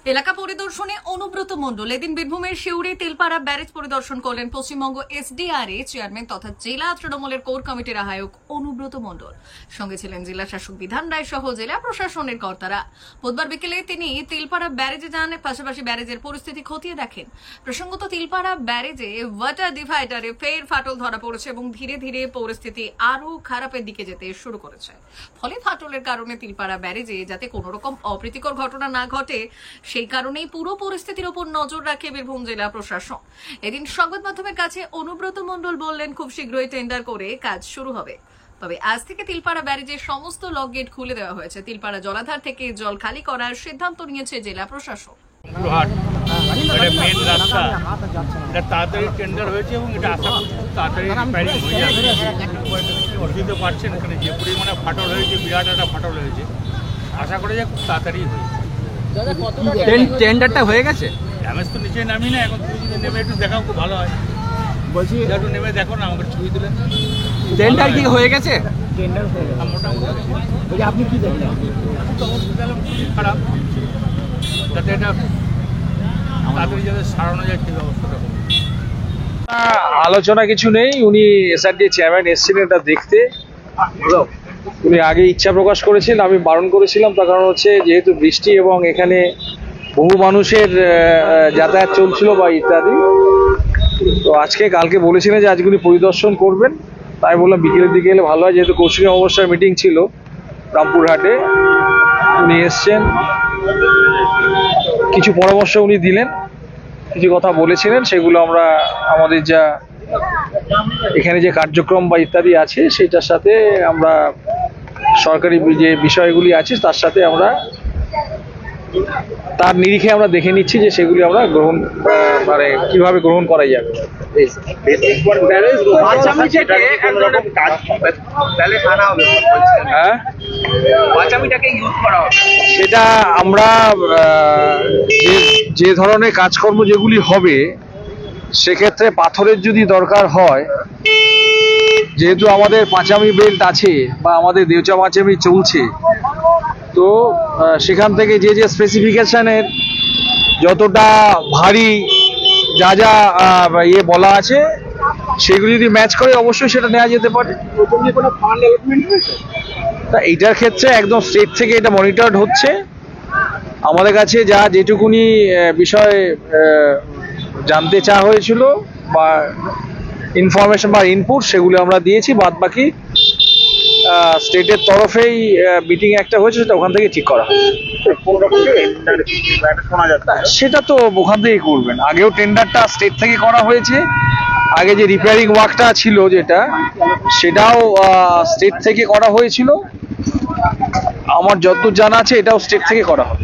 এলাকা পরিদর্শনে অনুব্রত মণ্ডল এদিন বীরভূমের শিউরে তেলপাড়া ব্যারেজ পরিদর্শন করলেন পশ্চিমবঙ্গ এসডিআরএ চেয়ারম্যান তথা জেলা তৃণমূলের কোর কমিটির আহ্বায়ক অনুব্রত মণ্ডল। সঙ্গে ছিলেন জেলা শাসক বিধান রায় সহ জেলা প্রশাসনের কর্তারা। বুধবার বিকেলে তিনি তেলপাড়া ব্যারেজে যান, পাশাপাশি ব্যারেজের পরিস্থিতি খতিয়ে দেখেন। প্রসঙ্গত তেলপাড়া ব্যারেজে ওয়াটার ডিভাইডারে ফের ফাটল ধরা পড়েছে এবং ধীরে ধীরে পরিস্থিতি আরো খারাপের দিকে যেতে শুরু করেছে। ফলে ফাটলের কারণে তেলপাড়া ব্যারেজে যাতে কোনো রকম অপ্রীতিকর ঘটনা না ঘটে সেই কারণেই পুরো পরিস্থিতির উপর নজর রাখে বীরভূম জেলা প্রশাসন। এদিন সংবাদ মাধ্যমের কাছে অনুব্রত মণ্ডল বললেন, খুব শীঘ্রই টেন্ডার করে কাজ শুরু হবে। তবে আজ থেকে তিলপাড়া ব্যারেজের সমস্ত লক গেট খুলে দেওয়া হয়েছে। তিলপাড়া জলাধার থেকে জল খালি করার সিদ্ধান্ত নিয়েছে জেলা প্রশাসন। মেন রাস্তা এটা তাড়াতাড়ি টেন্ডার হয়েছে এবং এটা আশা করছি তাড়াতাড়ি রিপেয়ারিং হয়ে যাবে। বুঝতে পারছেন এখানে যে পরিমাণে ফাটল হয়েছে, বিরাট একটা ফাটল হয়েছে, আশা করে যে খুব তাড়াতাড়ি হয়েছে। টেন্ডারটা হয়ে গেছে, ড্যামেজ তো নিচে নামি না, এখন তুমি যদি নেমে একটু দেখাও খুব ভালো হয়। বলছি একটু নেমে দেখো না, আমাকে ছবি তুলে। টেন্ডার কি হয়ে গেছে? টেন্ডার হয়ে গেছে মোটামুটি। আপনি কি দেখলেন? খারাপ, যাতে এটা তাড়াতাড়ি যাতে সারানো যায় ঠিক অবস্থাটা। আলোচনা কিছু নেই, উনি এসআরডি চেয়ারম্যান এসেছিলেন এটা দেখতে। উনি আগে ইচ্ছা প্রকাশ করেছিলেন, আমি বারণ করেছিলাম। তার কারণ হচ্ছে যেহেতু বৃষ্টি এবং এখানে বহু মানুষের যাতায়াত চলছিল বা ইত্যাদি, তো আজকে কালকে বলেছিলেন যে আজকে উনি পরিদর্শন করবেন। তাই বললাম বিকেলের দিকে এলে ভালো হয়, যেহেতু কৌশিক অমাবস্যার মিটিং ছিল রামপুরহাটে। উনি এসছেন, কিছু পরামর্শ উনি দিলেন, কিছু কথা বলেছিলেন, সেগুলো আমরা আমাদের যা এখানে যে কার্যক্রম বা ইত্যাদি আছে সেটার সাথে আমরা সরকারি যে বিষয়গুলি আছে তার সাথে আমরা তার নিরিখে আমরা দেখে নিচ্ছি যে সেগুলি আমরা গ্রহণ মানে কিভাবে গ্রহণ করা যাবে। হ্যাঁ, সেটা আমরা যে ধরনের কাজকর্ম যেগুলি হবে সেক্ষেত্রে পাথরের যদি দরকার হয়, যেহেতু আমাদের পাঁচামি বেল্ট আছে বা আমাদের দেউচা পাঁচামি চলছে, তো সেখান থেকে যে যে স্পেসিফিকেশনের যতটা ভারী যা যা ইয়ে বলা আছে সেগুলি যদি ম্যাচ করে অবশ্যই সেটা নেওয়া যেতে পারে। তা এইটার ক্ষেত্রে একদম স্টেট থেকে এটা মনিটরড হচ্ছে। আমাদের কাছে যা যেটুকুনি বিষয় জানতে চাওয়া হয়েছিল বা ইনফরমেশন বা ইনপুট সেগুলো আমরা দিয়েছি। বাদ বাকি স্টেটের তরফেই মিটিং একটা হয়েছে, সেটা ওখান থেকে ঠিক করা হবে। সেটা তো ওখান থেকেই করবেন। আগেও টেন্ডারটা স্টেট থেকে করা হয়েছে, আগে যে রিপেয়ারিং ওয়ার্কটা ছিল যেটা, সেটাও স্টেট থেকে করা হয়েছিল। আমার যতদূর জানা আছে এটাও স্টেট থেকে করা হবে।